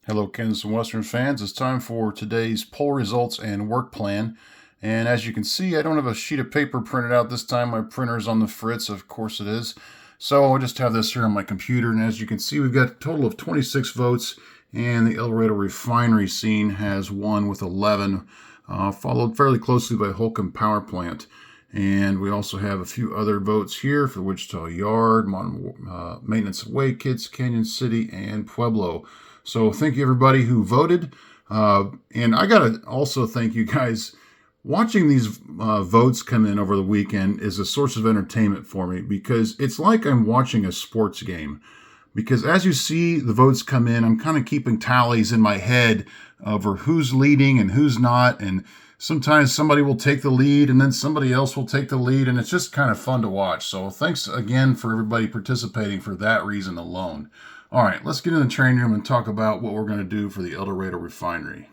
Hello, Kansas and Western fans. It's time for today's poll results and work plan. And as you can see, I don't have a sheet of paper printed out this time. My printer's on the fritz, of course it is. So I'll just have this here on my computer. And as you can see, we've got a total of 26 votes. And the Dorado Refinery scene has won with 11, followed fairly closely by Holcomb Power Plant. And we also have a few other votes here for Wichita Yard, Maintenance of Way Kids, Canyon City, and Pueblo. So thank you everybody who voted. And I got to also thank you guys. Watching these votes come in over the weekend is a source of entertainment for me because it's like I'm watching a sports game. Because as you see the votes come in, I'm kind of keeping tallies in my head over who's leading and who's not. And sometimes somebody will take the lead and then somebody else will take the lead. And it's just kind of fun to watch. So thanks again for everybody participating for that reason alone. All right, let's get in the training room and talk about what we're going to do for the Dorado Refinery.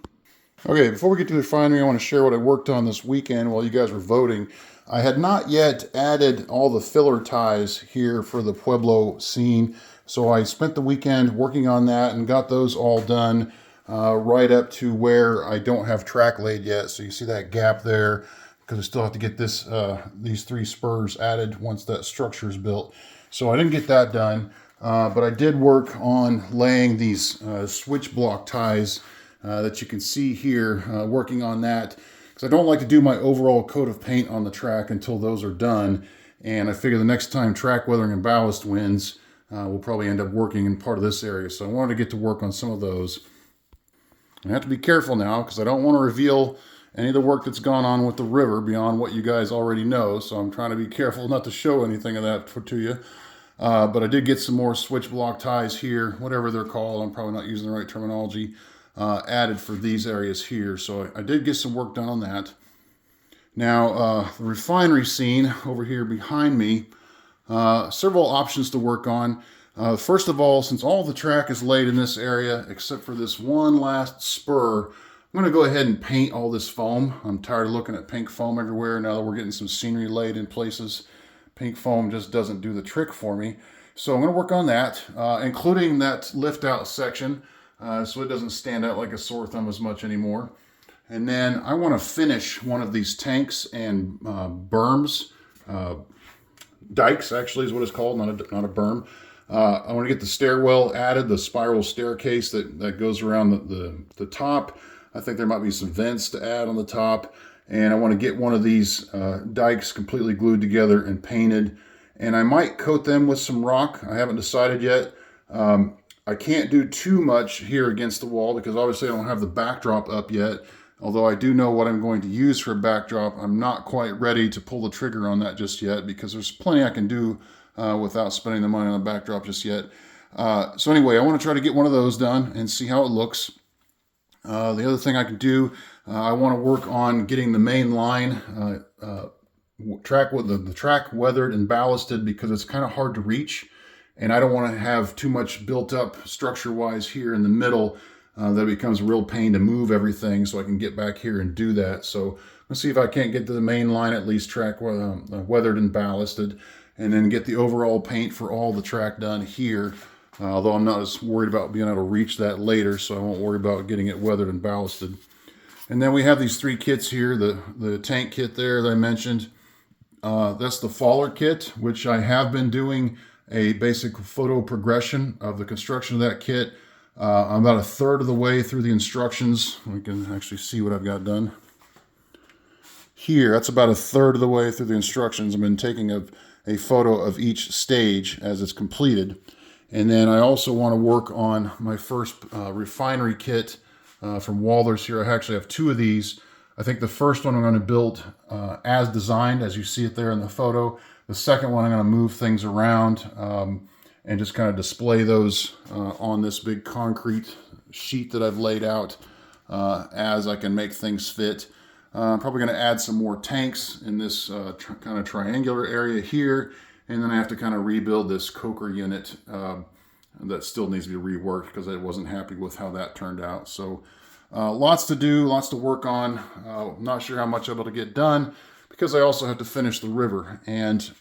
Okay, before we get to the refinery, I want to share what I worked on this weekend while you guys were voting. I had not yet added all the filler ties here for the Pueblo scene, so I spent the weekend working on that and got those all done right up to where I don't have track laid yet. So you see that gap there because I still have to get these three spurs added once that structure is built. So I didn't get that done, but I did work on laying these switch block ties that you can see here, working on that because I don't like to do my overall coat of paint on the track until those are done. And I figure the next time track weathering and ballast wins, we'll probably end up working in part of this area. So I wanted to get to work on some of those. I have to be careful now because I don't want to reveal any of the work that's gone on with the river beyond what you guys already know. So I'm trying to be careful not to show anything of that to you. But I did get some more switch block ties here, whatever they're called. I'm probably not using the right terminology. Added for these areas here. So I did get some work done on that. Now, the refinery scene over here behind me, several options to work on. First of all, since all the track is laid in this area, except for this one last spur, I'm going to go ahead and paint all this foam. I'm tired of looking at pink foam everywhere now that we're getting some scenery laid in places. Pink foam just doesn't do the trick for me. So I'm going to work on that, including that lift out section. So it doesn't stand out like a sore thumb as much anymore. And then I want to finish one of these tanks and berms, dikes actually is what it's called, not a berm. I want to get the stairwell added, the spiral staircase that goes around the top. I think there might be some vents to add on the top. And I want to get one of these dikes completely glued together and painted. And I might coat them with some rock. I haven't decided yet. I can't do too much here against the wall because obviously I don't have the backdrop up yet. Although I do know what I'm going to use for a backdrop, I'm not quite ready to pull the trigger on that just yet because there's plenty I can do without spending the money on a backdrop just yet. So anyway, I want to try to get one of those done and see how it looks. The other thing I can do, I want to work on getting the main line track with the track weathered and ballasted because it's kind of hard to reach. And I don't want to have too much built up structure-wise here in the middle that it becomes a real pain to move everything so I can get back here and do that. So let's see if I can't get to the main line at least track weathered and ballasted and then get the overall paint for all the track done here. Although I'm not as worried about being able to reach that later, so I won't worry about getting it weathered and ballasted. And then we have these three kits here, the tank kit there that I mentioned. That's the faller kit, which I have been doing a basic photo progression of the construction of that kit. I'm about a third of the way through the instructions. We can actually see what I've got done. Here, that's about a third of the way through the instructions. I've been taking a photo of each stage as it's completed. And then I also want to work on my first refinery kit from Walthers here. I actually have two of these. I think the first one I'm going to build as designed, as you see it there in the photo. The second one, I'm going to move things around and just kind of display those on this big concrete sheet that I've laid out as I can make things fit. I'm probably going to add some more tanks in this kind of triangular area here. And then I have to kind of rebuild this coker unit that still needs to be reworked because I wasn't happy with how that turned out. So lots to do, lots to work on. Not sure how much I'm able to get done because I also have to finish the river. And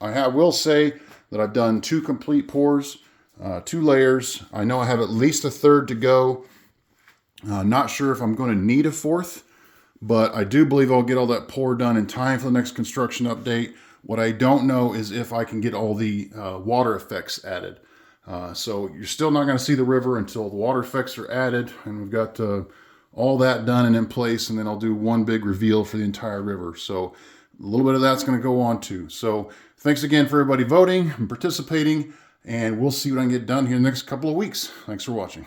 I will say that I've done 2 complete pours. 2 layers. I know I have at least a third to go. Not sure if I'm going to need a fourth, but I do believe I'll get all that pour done in time for the next construction update. What I don't know is if I can get all the water effects added. So you're still not going to see the river until the water effects are added, and we've got all that done and in place, and then I'll do one big reveal for the entire river. So a little bit of that's going to go on too. So thanks again for everybody voting and participating, and we'll see what I can get done here in the next couple of weeks. Thanks for watching.